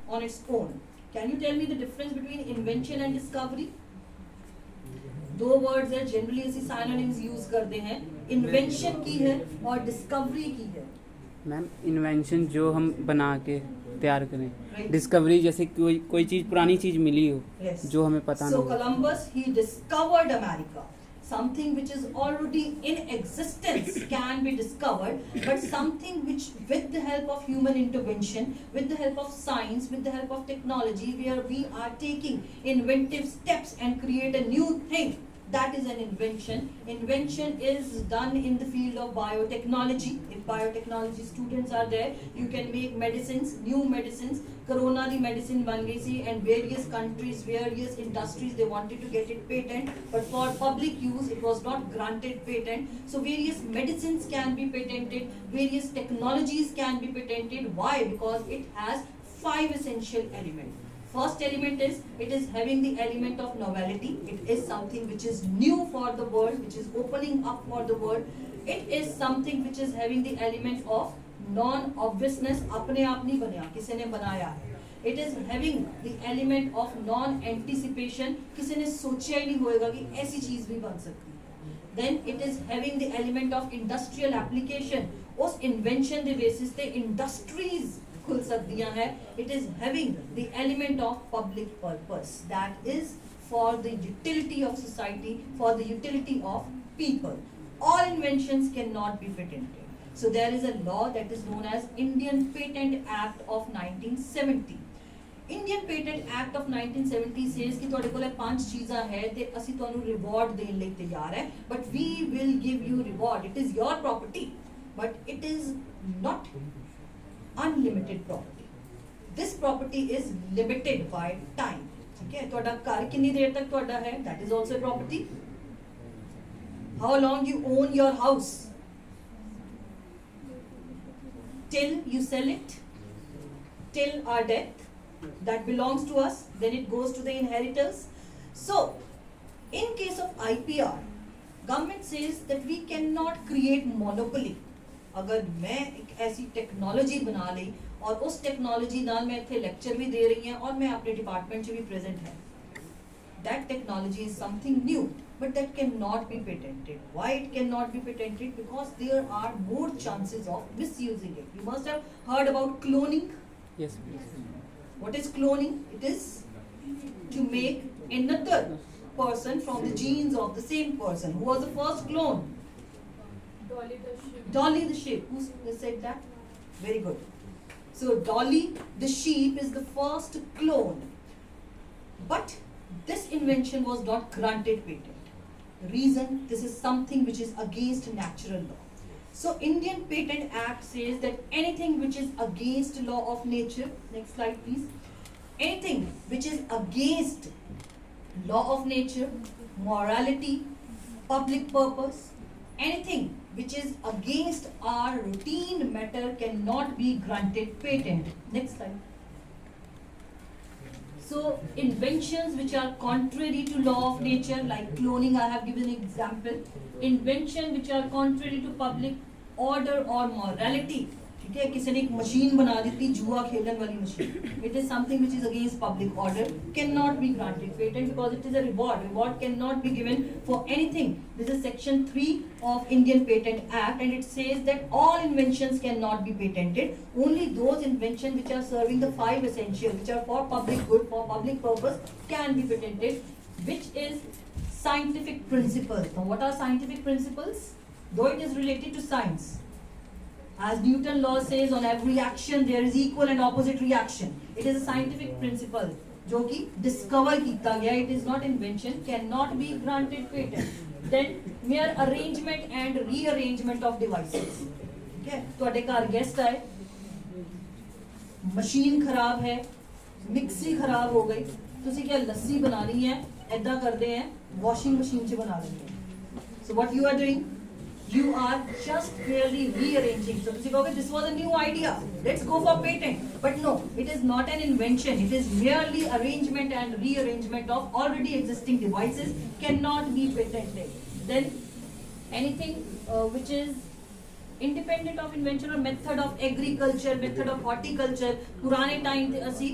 on its own. Can you tell me the difference between invention and discovery? दो words है, generally ऐसी synonyms use करते हैं. Invention की है और discovery की है. मैम इन्वेंशन जो हम बना के तैयार करें, Right. डिस्कवरी जैसे कोई चीज़ पुरानी चीज़ मिली हो Yes. जो हमें पता ना So हो. Columbus, he discovered America. Something which is already in existence can be discovered, but something which, with the help of human intervention, with the help of science, with the help of technology, where we are taking inventive steps and create a new thing, that is an invention. Invention is done in the field of biotechnology. If biotechnology students are there, you can make medicines, new medicines. Corona the medicine ban gayi si, and various countries, various industries, they wanted to get it patent, but for public use it was not granted patent. So various medicines can be patented, various technologies can be patented. Why? Because it has 5 essential elements. First element is, it is having the element of novelty. It is something which is new for the world, which is opening up for the world. It is something which is having the element of non-obviousness. अपने आप नहीं बना, किसी ने बनाया है. It is having the element of non-anticipation. किसी ने सोचा ही नहीं होएगा कि ऐसी चीज भी बन सकती है. Then it is having the element of industrial application. उस invention के basis पे industries खुल सकदियां हैं. It is having the element of public purpose, that is for the utility of society, for the utility of people. All inventions cannot be patented. So there is a law that is known as Indian Patent Act of 1970. Indian Patent Act of 1970 says कि ਤੁਹਾਡੇ ਕੋਲੇ 5 ਚੀਜ਼ਾਂ ਹੈ ਤੇ ਅਸੀਂ ਤੁਹਾਨੂੰ reward ਦੇਣ ਲਈ ਤਿਆਰ ਹੈ, but we will give you reward. It is your property, but it is not unlimited property. This property is limited by time. ठीक है, ਤੁਹਾਡਾ ਘਰ ਕਿੰਨੀ ਦੇਰ ਤੱਕ ਤੁਹਾਡਾ ਹੈ, that is also a property. How long you own your house? Till you sell it, till our death, that belongs to us, then it goes to the inheritors. So in case of IPR, government says that we cannot create monopoly. अगर मैं एक ऐसी technology बना ली और उस technology नाल मैं इतने लेक्चर भी दे रही हैं और मैं अपने डिपार्टमेंट से भी प्रेजेंट है, that technology is something new, but that cannot be patented. Why it cannot be patented? Because there are more chances of misusing it. You must have heard about cloning. Yes, please. What is cloning? It is to make another person from the genes of the same person. Who was the first clone? Dolly the sheep. Who said that? Very good. So Dolly the sheep is the first clone. But this invention was not granted patent. The reason, this is something which is against natural law. So Indian Patent Act says that anything which is against law of nature, next slide please, anything which is against law of nature, morality, public purpose, anything which is against our routine matter cannot be granted patent. Next slide. So inventions which are contrary to law of nature, like cloning, I have given an example. Invention which are contrary to public order or morality. ठीक है, किसी ने एक machine बना दी थी जुआ खेलने वाली machine. It is something which is against public order, cannot be granted patent because it is a reward. Reward cannot be given for anything. This is section 3 of Indian Patent Act, and it says that all inventions cannot be patented. Only those inventions which are serving the 5 essentials, which are for public good, for public purpose, can be patented, which is scientific principles. Now what are scientific principles? Though it is related to science, as Newton law says, on every action there is equal and opposite reaction. It is a scientific principle जो कि discover किया गया. It is not invention, cannot be granted patent. Then mere arrangement and rearrangement of devices. ठीक है, ਤੁਹਾਡੇ ਘਰ guest आए, machine खराब है, मिक्सी खराब हो गई, ਤੁਸੀਂ क्या लस्सी बनानी है, ऐदा करते हैं, washing machine से बना लेंगे. So what you are doing? You are just merely rearranging. So you go, this was a new idea, let's go for patent. But no, it is not an invention. It is merely arrangement and rearrangement of already existing devices, cannot be patented. Then anything which is independent of invention or method of agriculture, method of horticulture. पुराने time थे असी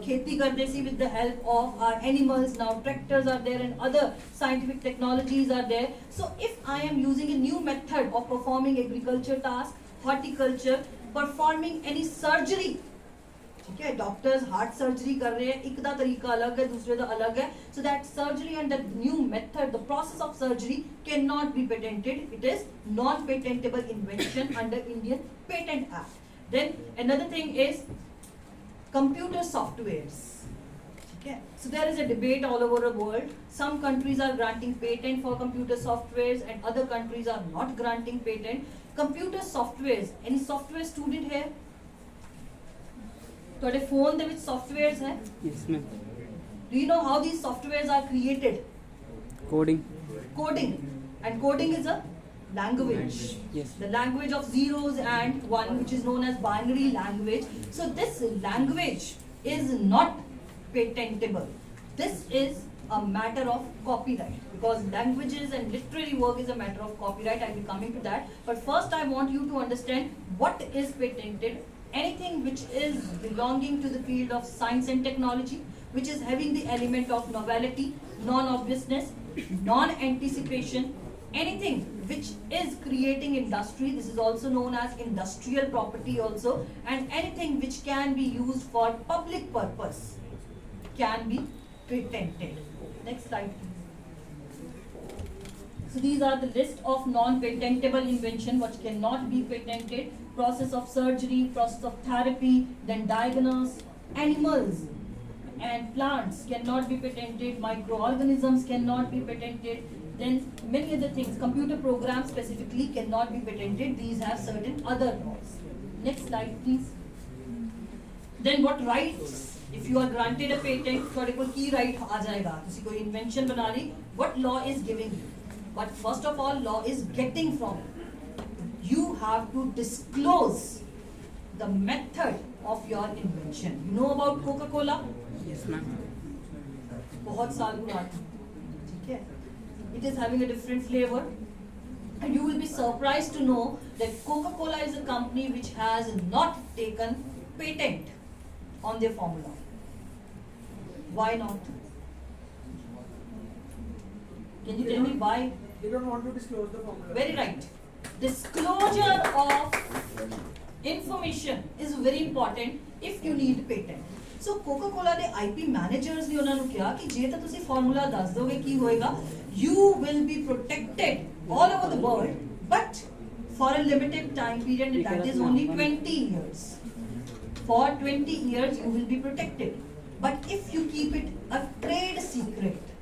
खेती करते सी with the help of our animals. Now tractors are there and other scientific technologies are there. So if I am using a new method of performing agriculture task, horticulture, performing any surgery, ठीक है, doctors heart surgery कर रहे हैं, एक दा तरीका अलग है, दूसरे दा अलग है. So that surgery and that new method, the process of surgery can not be patented. It is non patentable invention under Indian patent act. Then another thing is computer softwares. ठीक है, so there is a debate all over the world. Some countries are granting patent for computer softwares and other countries are not granting patent. Computer softwares, any software student है? ਤੁਹਾਡੇ phone ਦੇ ਵਿੱਚ softwares ਹੈ? Yes, ma'am. Do you know how these softwares are created? Coding. Coding. And coding is a language. Yes. The language of zeros and one, which is known as binary language. So this language is not patentable. This is a matter of copyright, because languages and literary work is a matter of copyright. I'll be coming to that. But first I want you to understand what is patented. Anything which is belonging to the field of science and technology, which is having the element of novelty, non-obviousness, non-anticipation, anything which is creating industry, this is also known as industrial property also, and anything which can be used for public purpose can be patented. Next slide, please. So these are the list of non-patentable invention which cannot be patented. Process of surgery, process of therapy, then diagnose. Animals and plants cannot be patented. Microorganisms cannot be patented. Then many other things. Computer programs specifically cannot be patented. These have certain other laws. Next slide, please. Then what rights? If you are granted a patent, ਤੁਹਾਡੇ ਕੋਲ ਕੀ right ਆ ਜਾਏਗਾ? ਤੁਸੀਂ ਕੋਈ invention ਬਣਾ ਲਈ, what law is giving you? But first of all, law is getting from it. You have to disclose the method of your invention. You know about Coca-Cola? Yes, ma'am. बहुत साल पुराना, ठीक है? It is having a different flavor, and you will be surprised to know that Coca-Cola is a company which has not taken patent on their formula. Why not? Can you tell me why? They don't want to disclose the formula. Very right. Disclosure of information is very important if you need patent. So Coca-Cola ਦੇ IP managers ਨੇ ਉਹਨਾਂ ਨੂੰ ਕਿਹਾ ਕਿ ਜੇ ਤਾਂ ਤੁਸੀਂ formula ਦੱਸ ਦੋਗੇ ਕੀ ਹੋਏਗਾ, you will be protected all over the world, but for a limited time period, and that is only 20 years. For 20 years you will be protected. But if you keep it a trade secret,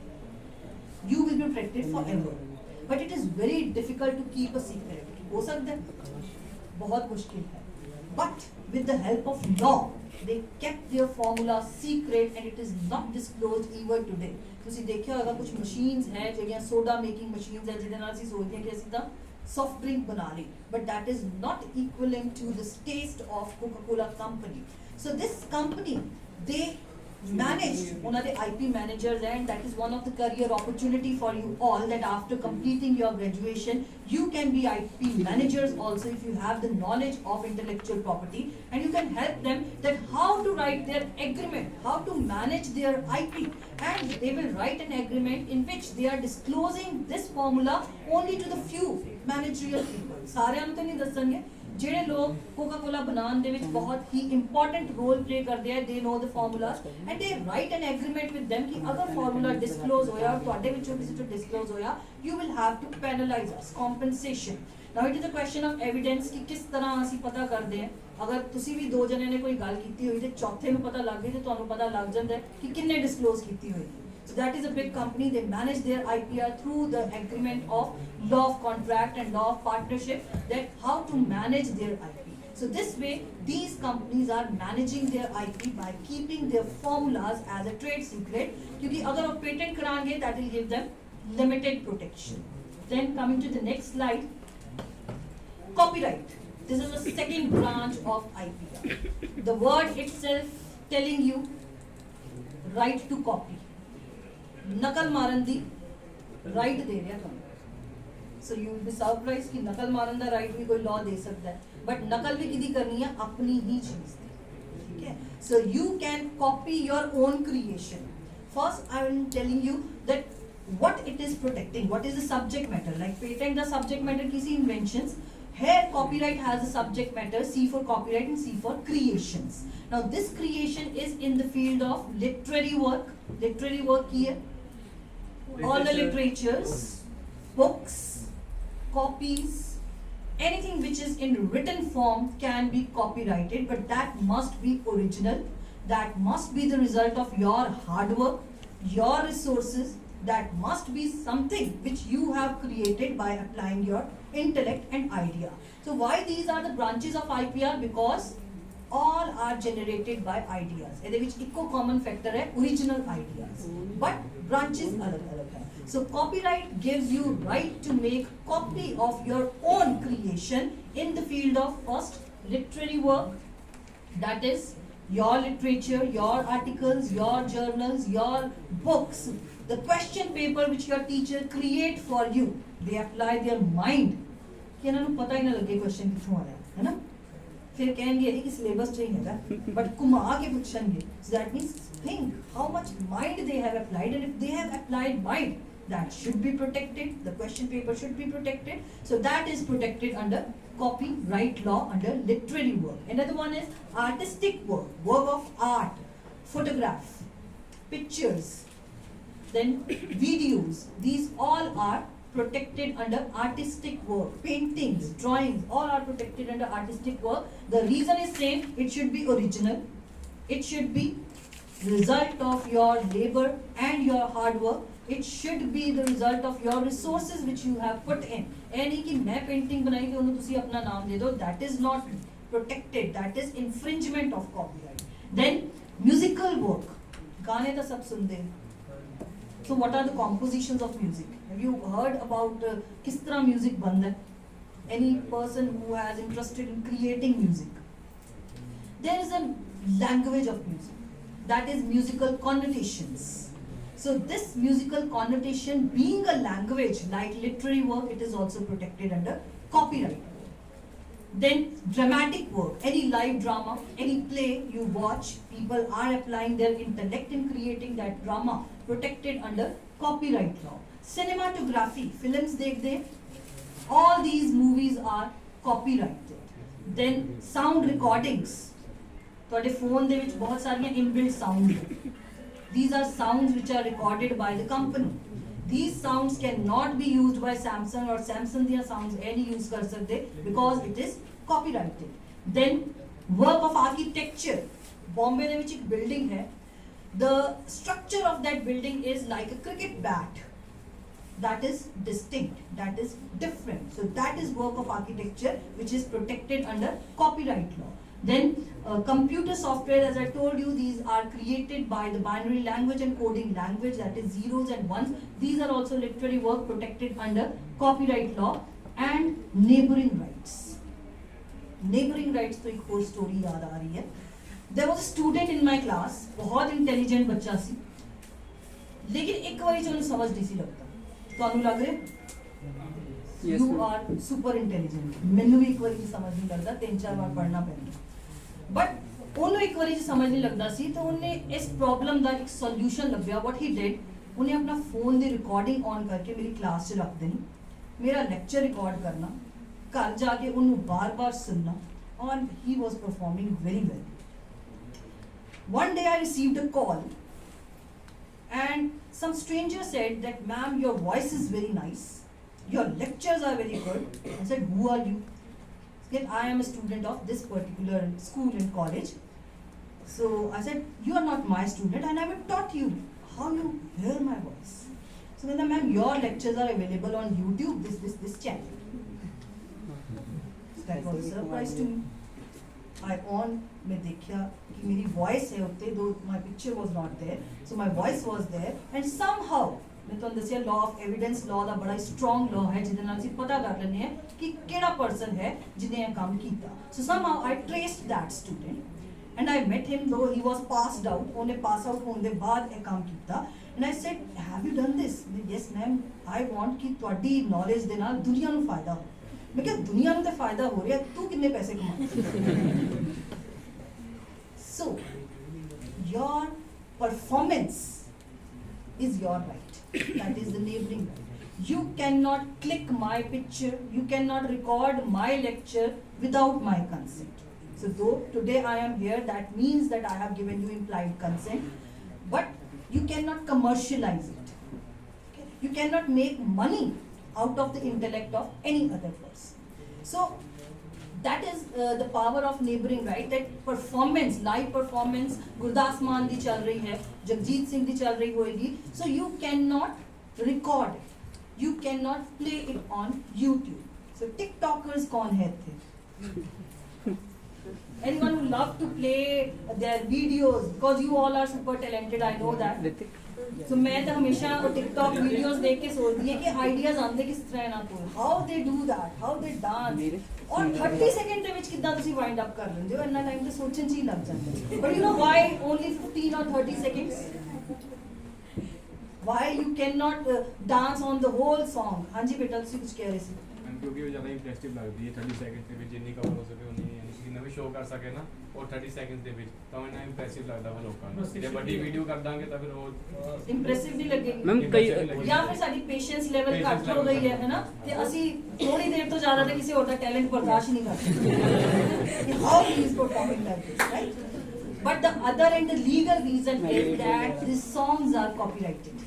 you will be protected forever. But it is very difficult to keep a secret. हो सकता है, बहुत मुश्किल है. But with the help of law, they kept their formula secret and it is not disclosed even today. ਤੁਸੀਂ ਦੇਖਿਆ ਹੋਗਾ ਕੁਝ machines ਹੈ ਜਿਹੜੀਆਂ soda making machines ਹੈ ਜਿਹਦੇ ਨਾਲ ਅਸੀਂ ਸੋਚਦੇ ਹਾਂ ਕਿ ਅਸੀਂ ਤਾਂ soft drink ਬਣਾ ਲਈ, but that is not equivalent to the taste of Coca-Cola company. So this company, they managed one of the IP managers, and that is one of the career opportunity for you all, that after completing your graduation you can be IP managers also if you have the knowledge of intellectual property, and you can help them that how to write their agreement, how to manage their IP, and they will write an agreement in which they are disclosing this formula only to the few managerial people. ਸਾਰਿਆਂ ਨੂੰ ਤਾਂ ਨਹੀਂ ਦੱਸਣਗੇ, ਜਿਹੜੇ ਲੋਕ ਕੋਕਾ-ਕੋਲਾ ਬਣਾਉਣ ਦੇ ਵਿੱਚ ਬਹੁਤ ਹੀ ਇੰਪੋਰਟੈਂਟ ਰੋਲ ਪਲੇ ਕਰਦੇ ਆ, ਦੇ ਨੋ ਦ ਫਾਰਮੂਲਾਸ ਐਂਡ ਦੇ right N agreement with them ਕਿ ਅਗਰ ਫਾਰਮੂਲਾ ਡਿਸਕਲੋਜ਼ ਹੋਇਆ, ਤੁਹਾਡੇ ਵਿੱਚੋਂ ਕਿਸੇ ਤੋਂ ਡਿਸਕਲੋਜ਼ ਹੋਇਆ, you will have to penalize us, compensation. Now it is a question of evidence ਕਿ ਕਿਸ ਤਰ੍ਹਾਂ ਅਸੀਂ ਪਤਾ ਕਰਦੇ ਹਾਂ. ਅਗਰ ਤੁਸੀਂ ਵੀ ਦੋ ਜਣੇ ਨੇ ਕੋਈ ਗੱਲ ਕੀਤੀ ਹੋਈ ਤੇ ਚੌਥੇ ਨੂੰ ਪਤਾ ਲੱਗ ਗਈ ਤੇ ਤੁਹਾਨੂੰ ਪਤਾ ਲੱਗ ਜਾਂਦਾ ਕਿ ਕਿੰਨੇ ਡਿਸਕਲੋਜ਼ ਕੀਤੀ ਹੋਈ. So that is a big company. They manage their IPR through the agreement of law of contract and law of partnership, that how to manage their IP. So this way, these companies are managing their IP by keeping their formulas as a trade secret. क्योंकि अगर वो patent कराएंगे, that will give them limited protection. Then coming to the next slide, copyright. This is the second branch of IPR. The word itself telling you right to copy. ਨਕਲ ਮਾਰਨ ਦੀ right ਦੇ ਰਿਹਾ ਤੁਹਾਨੂੰ. So you will be surprise कि नकल मारन दा right भी कोई लॉ दे सकता है, बट नकल भी किदी करनी है अपनी ही चीज दी, ठीक है. So you can copy your own creation. First I am telling you that what it is protecting, what is the subject matter. Like patent the subject matter kisi inventions, here copyright has a subject matter, C for copyright and C for creations. Now this creation is in the field of literary work. Literary work here, all the literatures, books, copies, anything which is in written form can be copyrighted, but that must be original, that must be the result of your hard work, your resources, that must be something which you have created by applying your intellect and idea. So why these are the branches of IPR? Because all are generated by ideas. ਇਹਦੇ ਵਿੱਚ ਇੱਕੋ common factor ਹੈ original ideas, but branches अलग-अलग है. So copyright gives you right to make copy of your own creation in the field of first literary work, that is your literature, your articles, your journals, your books, the question paper which your teacher create for you. They apply their mind कि ਇਹਨਾਂ ਨੂੰ ਪਤਾ ਹੀ ਨਾ ਲੱਗੇ question ਕਿੱਥੋਂ ਆਇਆ ਹੈ ਨਾ, ਫਿਰ ਕਹਿਣਗੇ ਇਹ ਕਿ ਸਿਲੇਬਸ ਚ ਹੀ ਹੈਗਾ, ਬਟ ਘੁਮਾ ਕੇ ਪੁੱਛਣਗੇ. So that means think how much mind they have applied, and if they have applied mind, that should be protected. The question paper should be protected. So that is protected under copyright law under literary work. Another one is artistic work, work of art, photograph, pictures, then videos. These all are protected under artistic work. Paintings, drawings, all are protected under artistic work. The reason is same, it should be original, it should be result of your labor and your hard work, it should be the result of your resources which you have put in. ਇਹ ਨਹੀਂ ਕਿ ਮੈਂ painting ਬਣਾਈ ਤੇ ਉਹਨੂੰ ਤੁਸੀਂ ਆਪਣਾ ਨਾਮ ਦੇ ਦਿਓ, that is not protected, that is infringement of copyright. Then musical work, गाने तो सब सुनते हैं. So what are the compositions of music? Have you heard about किस तरह music बनता है? Any person who has interested in creating music? There is a language of music, that is musical connotations. So this musical connotation being a language like literary work, it is also protected under copyright. Then dramatic work, any live drama, any play you watch, people are applying their intellect in creating that drama, protected under copyright law. Cinematography, films dekhte, all these movies are copyrighted. Then sound recordings, ਤੁਹਾਡੇ phone ਦੇ ਵਿੱਚ ਬਹੁਤ ਸਾਰੀਆਂ inbuilt sound ਹੈ. These are sounds which are recorded by the company. These sounds cannot be used by Samsung, or Samsung ਦੀਆਂ sounds ਇਹ ਨਹੀਂ use ਕਰ ਸਕਦੇ because it is copyrighted. Then work of architecture. Bombay ਦੇ ਵਿੱਚ ਇੱਕ building ਹੈ. The structure of that building is like a cricket bat. That is distinct, that is different. So that is work of architecture which is protected under copyright law. Then computer software, as I told you, these are created by the binary language and coding language, that is zeros and ones. These are also literary work protected under copyright law. And neighboring rights. Neighboring rights तो एक और story याद आ रही है. There was a student in my class, बहुत intelligent बच्चा सी, लेकिन एक बारी चलो समझ नहीं सी लगता. ਤੁਹਾਨੂੰ ਲੱਗ ਰਿਹਾ? Yes, You ma'am. are super intelligent. ਮੈਨੂੰ ਵੀ ਇੱਕ ਵਾਰੀ ਚ ਸਮਝ ਨਹੀਂ ਲੱਗਦਾ, 3-4 ਵਾਰ ਪੜ੍ਹਨਾ ਪੈਂਦਾ. ਬਟ ਉਹਨੂੰ ਇੱਕ ਵਾਰੀ ਚ ਸਮਝ ਨਹੀਂ ਲੱਗਦਾ ਸੀ, ਤਾਂ ਉਹਨੇ ਇਸ ਪ੍ਰੋਬਲਮ ਦਾ ਇੱਕ ਸੋਲੂਸ਼ਨ ਲੱਭਿਆ. ਵਾਟ ਹੀ ਡਿਡ, ਉਹਨੇ ਆਪਣਾ ਫੋਨ ਦੀ ਰਿਕਾਰਡਿੰਗ ਔਨ ਕਰਕੇ ਮੇਰੀ ਕਲਾਸ 'ਚ ਰੱਖ ਦੇਣੀ, ਮੇਰਾ ਲੈਕਚਰ ਰਿਕਾਰਡ ਕਰਨਾ, ਘਰ ਜਾ ਕੇ ਉਹਨੂੰ ਬਾਰ-ਬਾਰ ਸੁਣਨਾ, ਔਰ he was performing very well. One day I received a call and some stranger said that, ma'am, your voice is very nice, your lectures are very good. I said, who are you? He said, I am a student of this particular school and college. So I said, you are not my student and I have taught you how you hear my voice. So then, ma'am, your lectures are available on YouTube, this channel. So that was a surprise to me. I on मैं देखा कि मेरी voice है उत्ते, though my picture was not there, so my voice was there, and somehow मैं तो दसिया law of evidence law ਦਾ बड़ा strong law है जिहदे नाल ਅਸੀਂ पता कर ਲੈਂਦੇ ਹਾਂ कि ਕਿਹੜਾ person है जिन्हें ਇਹ ਕੰਮ ਕੀਤਾ. So somehow I traced that student and I met him though he was passed out. ਉਹਨੇ pass out ਹੋਣ ਦੇ ਬਾਅਦ ਇਹ ਕੰਮ ਕੀਤਾ and I said have you done this? Yes ma'am, I want ਕਿ ਤੁਹਾਡੀ knowledge ਦੇ ਨਾਲ ਦੁਨੀਆ ਨੂੰ ਫਾਇਦਾ ਹੋ। ਮੈਂ ਕਿਹਾ ਦੁਨੀਆ ਨੂੰ ਤਾਂ ਫਾਇਦਾ ਹੋ ਰਿਹਾ, ਤੂੰ ਕਿੰਨੇ ਪੈਸੇ ਕਮਾਉਂਦਾ? So your performance is your right. That is the neighboring right. You cannot click my picture, you cannot record my lecture without my consent. So though today I am here, that means that I have given you implied consent, but you cannot commercialize it. Okay? You cannot make money out of the intellect of any other person. So that is the power of neighboring right, that performance, live performance Gurdas मान दी चल रही है, जगजीत सिंह दी चल रही होएगी, so you cannot record it, you cannot play it on YouTube. So TikTokers कौन है थे? Anyone who love to play their videos, because you all are super talented, I know that. So मैं तो हमेशा TikTok videos देख के सोचती है कि ideas आंदे किस तरह ना कोई, how they do that, how they dance, और 30 सेकंड ਦੇ ਵਿੱਚ ਕਿੱਦਾਂ ਤੁਸੀਂ wind up ਕਰ ਲੈਂਦੇ ਹੋ, ਇੰਨਾ ਟਾਈਮ ਤੇ ਸੋਚਣ 'ਚ ਹੀ ਲੱਗ ਜਾਂਦਾ ਹੈ। But you know why only 15 or 30 seconds? Why you cannot dance on the whole song? ਹਾਂਜੀ ਬੇਟਾ ਤੁਸੀਂ ਕੁਝ ਕਹਿ ਰਹੇ ਸੀ। ਕਿਉਂਕਿ ਉਹ ਜ਼ਿਆਦਾ ਇੰਟਰੈਸਟਿਵ ਲੱਗਦੀ ਹੈ 30 ਸੈਕਿੰਡ ਦੇ ਵਿੱਚ ਜਿੰਨੀ ਕਵਰ ਹੋ ਸਕੇ ਉਨੀ ਤੁਸੀਂ ਨਵੇਂ ਸ਼ੋਅ ਕਰ ਸਕੇ ਨਾ ਉਹ 30 ਸੈਕਿੰਡ ਦੇ ਵਿੱਚ ਤਾਂ ਉਹ ਇੰਨਾ ਇੰਪ੍ਰੈਸਿਵ ਲੱਗਦਾ ਵਾ ਲੋਕਾਂ ਨੂੰ। ਜੇ ਵੱਡੀ ਵੀਡੀਓ ਕਰ ਦਾਂਗੇ ਤਾਂ ਫਿਰ ਉਹ ਇੰਪ੍ਰੈਸਿਵ ਨਹੀਂ ਲੱਗੇਗੀ ਮੈਮ ਕਈ ਜਾਂ ਫਿਰ ਸਾਡੀ ਪੇਸ਼ੈਂਸ ਲੈਵਲ ਘੱਟ ਹੋ ਗਈ ਹੈ ਨਾ, ਤੇ ਅਸੀਂ ਥੋੜੀ ਦੇਰ ਤੋਂ ਜ਼ਿਆਦਾ ਤੇ ਕਿਸੇ ਹੋਰ ਦਾ ਟੈਲੈਂਟ ਬਰਦਾਸ਼ਤ ਨਹੀਂ ਕਰ ਸਕਦੇ। How he is performing like this, right? But the other and the legal reason is that these songs are copyrighted.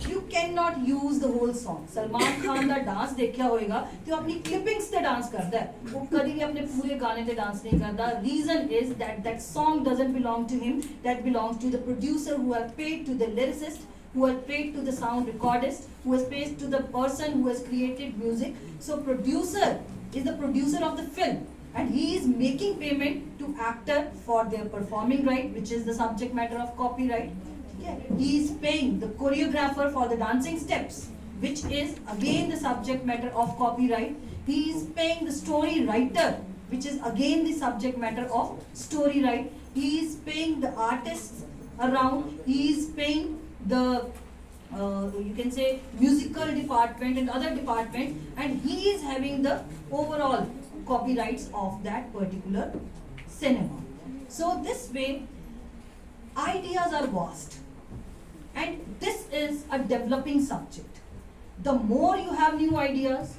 You cannot use the whole song. Salman Khan the dance देखा होएगा तो अपनी clippings ਤੇ डांस करता है, वो कभी भी अपने पूरे गाने पे डांस नहीं करता. Reason is that that song doesn't belong to him, that belongs to the producer who have paid to the lyricist, who has paid to the sound recordist, who has paid to the person who has created music. So producer is the producer of the film and he is making payment to actor for their performing right, which is the subject matter of copyright. He is paying the choreographer for the dancing steps, which is again the subject matter of copyright. He is paying the story writer, which is again the subject matter of story right. He is paying the artists around. He is paying the you can say musical department and other department, and he is having the overall copyrights of that particular cinema. So this way, ideas are vast. And this is a developing subject. The more you have new ideas,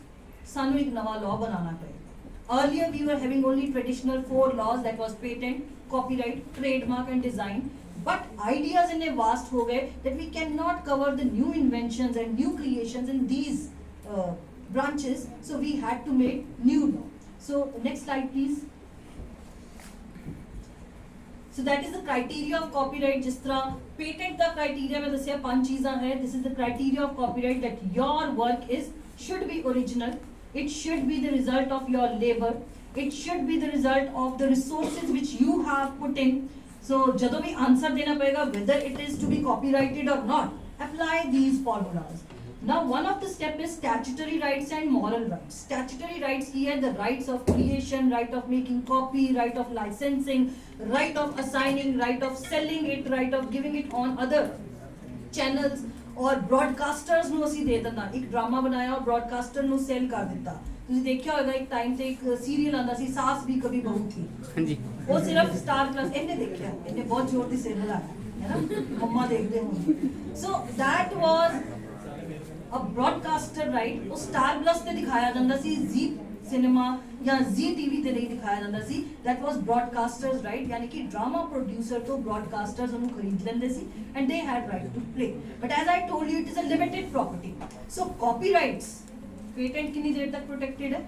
sanu ek nawa law banana padega. Earlier we were having only traditional 4 laws, that was patent, copyright, trademark and design. But ideas in a vast ho gaye that we cannot cover the new inventions and new creations in these branches. So we had to make new law. So next slide please. So that is the criteria of copyright. जिस तरह patent का criteria में दसिया 5 चीज़ां हैं. This is the criteria of copyright, that your work should be original. It should be the result of your labor. It should be the result of the resources which you have put in. So जदों भी answer देना पड़ेगा whether it is to be copyrighted or not. Apply these formulas. Now one of the step is statutory rights and moral rights. Statutory rights here, the rights of creation, right of making copy, right of licensing, right of assigning, right of selling it, right of giving it on other channels, और broadcasters ਨੂੰ ਅਸੀਂ ਦੇ ਦਿੰਦਾ. ਇੱਕ drama ਬਣਾਇਆ और broadcaster ਨੂੰ sale ਕਰ ਦਿੱਤਾ. ਤੁਸੀਂ ਦੇਖਿਆ ਹੋਵੇਗਾ ਇੱਕ ਟਾਈਮ ਤੇ ਇੱਕ ਸੀਰੀਅਲ ਆਂਦਾ ਸੀ ਸਾਸ ਵੀ ਕभी बहू थी. ਹਾਂਜੀ ਉਹ ਸਿਰਫ ਸਟਾਰ ਪਲੱਸ ਇਹਨੇ ਦੇਖਿਆ, ਇਹਨੇ ਬਹੁਤ ਜ਼ੋਰ ਦੀ ਸੀਰੀਅਲ ਆਇਆ ਹੈ ਨਾ, ਮੰਮਾ ਦੇਖਦੇ ਹੋਣਗੇ. So that was a broadcaster right. ਉਹ ਸਟਾਰ ਪਲੱਸ ਤੇ ਦਿਖਾਇਆ ਜਾਂਦਾ ਸੀ, ਜ਼ੀ ਸਿਨੇਮਾ ਜਾਂ ਜ਼ੀ ਟੀਵੀ ਤੇ ਨਹੀਂ ਦਿਖਾਇਆ ਜਾਂਦਾ ਸੀ. that was broadcasters right, ਯਾਨੀ ਕਿ ਡਰਾਮਾ ਪ੍ਰੋਡਿਊਸਰ ਤੋਂ broadcasters ਉਹਨੂੰ ਖਰੀਦ ਲੈਂਦੇ ਸੀ and they had right to play. But as I told you, it is a limited property. So copyrights, patent कितनी देर तक protected है?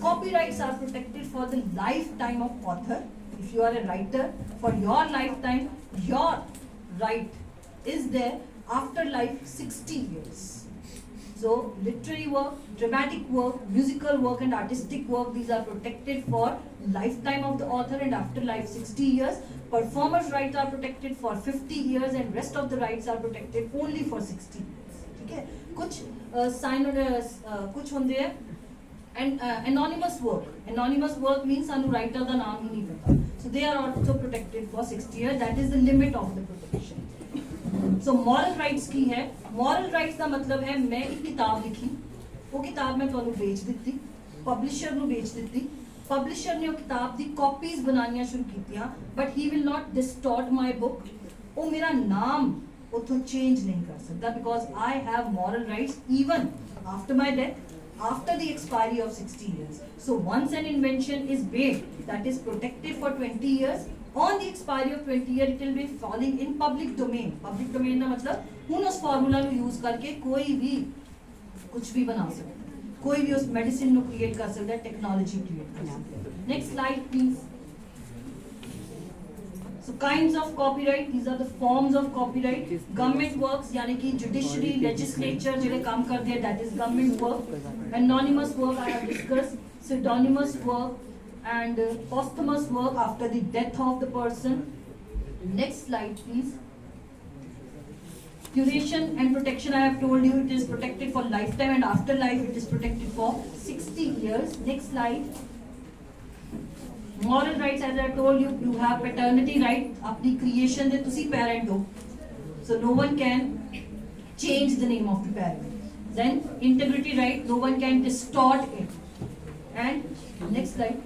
Copyrights are protected for the lifetime of author. If you are a writer, for your lifetime, your right is there. After life 60 years. So literary work, dramatic work, musical work and artistic work, these are protected for lifetime of the author and after life 60 years. Performers' rights are protected for 50 years and rest of the rights are protected only for 60 years. ठीक है? कुछ होंगे हैं and anonymous work. Anonymous work means सानू writer दा नाम ही नहीं पता. So they are also protected for 60 years. That is the limit of the protection. So moral rights की है. Moral rights का मतलब है मैं एक किताब लिखी, वो किताब मैं ਤੁਹਾਨੂੰ ਵੇਚ ਦਿੱਤੀ, ਪਬਲਿਸ਼ਰ ਨੂੰ ਵੇਚ ਦਿੱਤੀ, ਪਬਲਿਸ਼ਰ ਨੇ ਉਹ ਕਿਤਾਬ ਦੀ ਕਾਪੀਜ਼ ਬਣਾਉਣੀਆਂ ਸ਼ੁਰੂ ਕੀਤੀਆਂ, but he will not distort my book. ਉਹ ਮੇਰਾ ਨਾਮ ਉੱਥੋਂ ਚੇਂਜ ਨਹੀਂ ਕਰ ਸਕਦਾ because I have moral rights even after my death, after the expiry of 60 years. So once an invention is made, that is protected for 20 years, on the expiry of 20 years it will be falling in public domain. Public domain का मतलब उन उस formula को use करके कोई भी कुछ भी बना सकता है, कोई भी उस मेडिसिन को क्रिएट कर सकता है, टेक्नोलॉजी क्रिएट कर सकता है. Next slide please. So kinds of copyright, these are the forms of copyright. Government works यानी कि judiciary, legislature जिन्हें काम करते हैं, that is government work. Anonymous work I have discussed. Pseudonymous work and posthumous work after the death of the person. Next slide please. Duration and protection I have told you, it is protected for lifetime and after life it is protected for 60 years. Next slide. Moral rights, as I told you, you have paternity right. अपनी creation de तुसी parent हो, so no one can change the name of the parent. Then integrity right, no one can distort it. And next slide.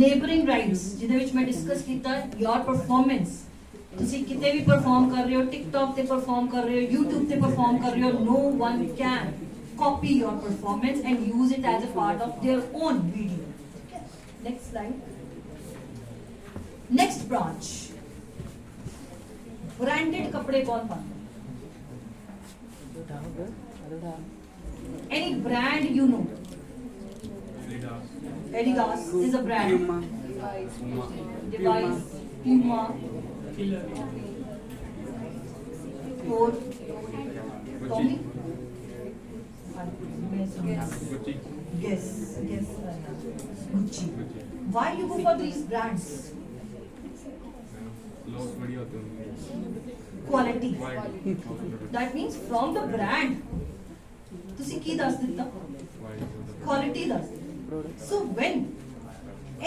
Neighboring rights, ਜਿਹਦੇ ਵਿੱਚ ਮੈਂ discuss ਕੀਤਾ your performance. ਤੁਸੀਂ ਕਿਤੇ ਵੀ perform ਕਰ ਰਹੇ ਹੋ, TikTok ਤੇ perform ਕਰ ਰਹੇ ਹੋ, YouTube ਤੇ perform ਕਰ ਰਹੇ ਹੋ, no one can copy your performance and use it as a part of their own video. Okay. Next slide. Next branch. Branded कपड़े कौन पहनता है? Any brand you know? Adidas is a brand. Device. Puma. Or Tommy. Yes. Gucci. Why you go for these brands? Quality. That means from the brand. ਤੁਸੀਂ ਕੀ ਦੱਸ ਦਿੱਤਾ? Quality ਦੱਸ ਦਿੱਤਾ. So when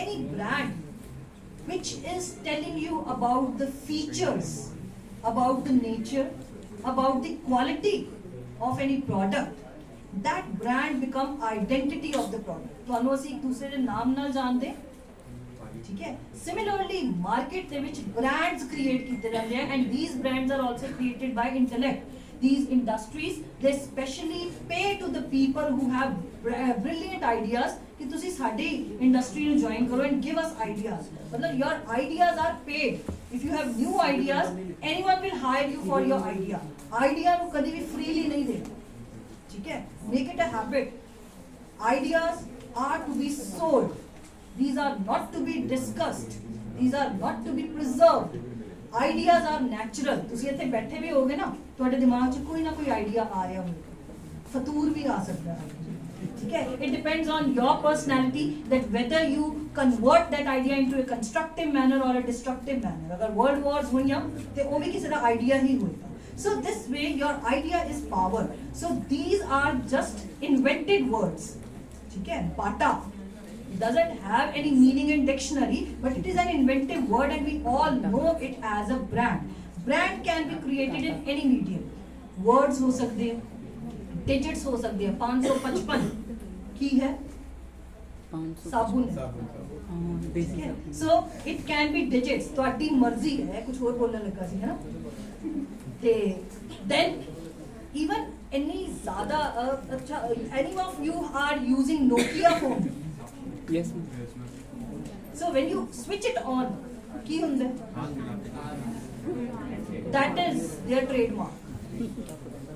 any brand which is telling you about the features, about the nature, about the quality of any product, that brand become identity of the product. ਤੁਹਾਨੂੰ ਅਸੀਂ ਇੱਕ ਦੂਸਰੇ ਦੇ ਨਾਮ ਨਾਲ ਜਾਣਦੇ, ਠੀਕ ਹੈ? Similarly market ਦੇ ਵਿੱਚ brands create ਕੀਤੇ ਜਾਂਦੇ ਆ and these brands are also created by intellect. These industries, they specially pay to the people who have brilliant ideas कि ਤੁਸੀਂ ਸਾਡੀ industry ਨੂੰ join ਕਰੋ and give us ideas. मतलब your ideas are paid. If you have new ideas, anyone will hire you for your idea. Idea ਨੂੰ ਕਦੀ ਵੀ freely ਨਹੀਂ ਦੇਣਾ, ठीक है? Make it a habit. Ideas are to be sold. These are not to be discussed. These are not to be preserved. Ideas are natural. ਤੁਸੀਂ ਇੱਥੇ ਬੈਠੇ ਵੀ ਹੋਗੇ ਨਾ, ਤੁਹਾਡੇ ਦਿਮਾਗ 'ਚ ਕੋਈ ਨਾ ਕੋਈ ਆਈਡੀਆ ਆ ਰਿਹਾ ਹੋਵੇਗਾ, ਫਤੂਰ ਵੀ ਆ ਸਕਦਾ ਹੈ, ਠੀਕ ਹੈ? It depends on your personality that whether you convert that idea into a constructive manner or a destructive manner. अगर world wars होइयां ते ਉਹ ਵੀ ਕਿਸੇ ਦਾ ਆਈਡੀਆ ਹੀ ਹੋਏਗਾ. So this way your idea is power. So these are just invented words. ठीक है? Bata doesn't have any meaning in dictionary, but it is an inventive word and we all know it as a brand. Brand can be created in any medium. Words हो सकते हैं, digits हो सकते हैं. 555 की है साबुन है. So it can be digits. तो आटी मर्जी है, कुछ और बोलने लगा सी है ना. Then even any ज़्यादा any of you are using Nokia phone? Yes. So when you switch it on, की होंगे? That is their trademark.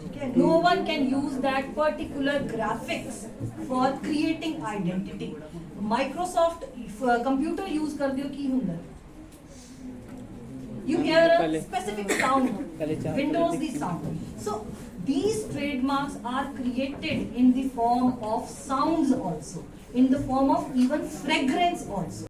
Okay? No one can use that particular graphics for creating identity. Microsoft computer use कर दियो की होंगे? You hear a specific sound. Windows the sound. So these trademarks are created in the form of sounds also, in the form of even fragrance also.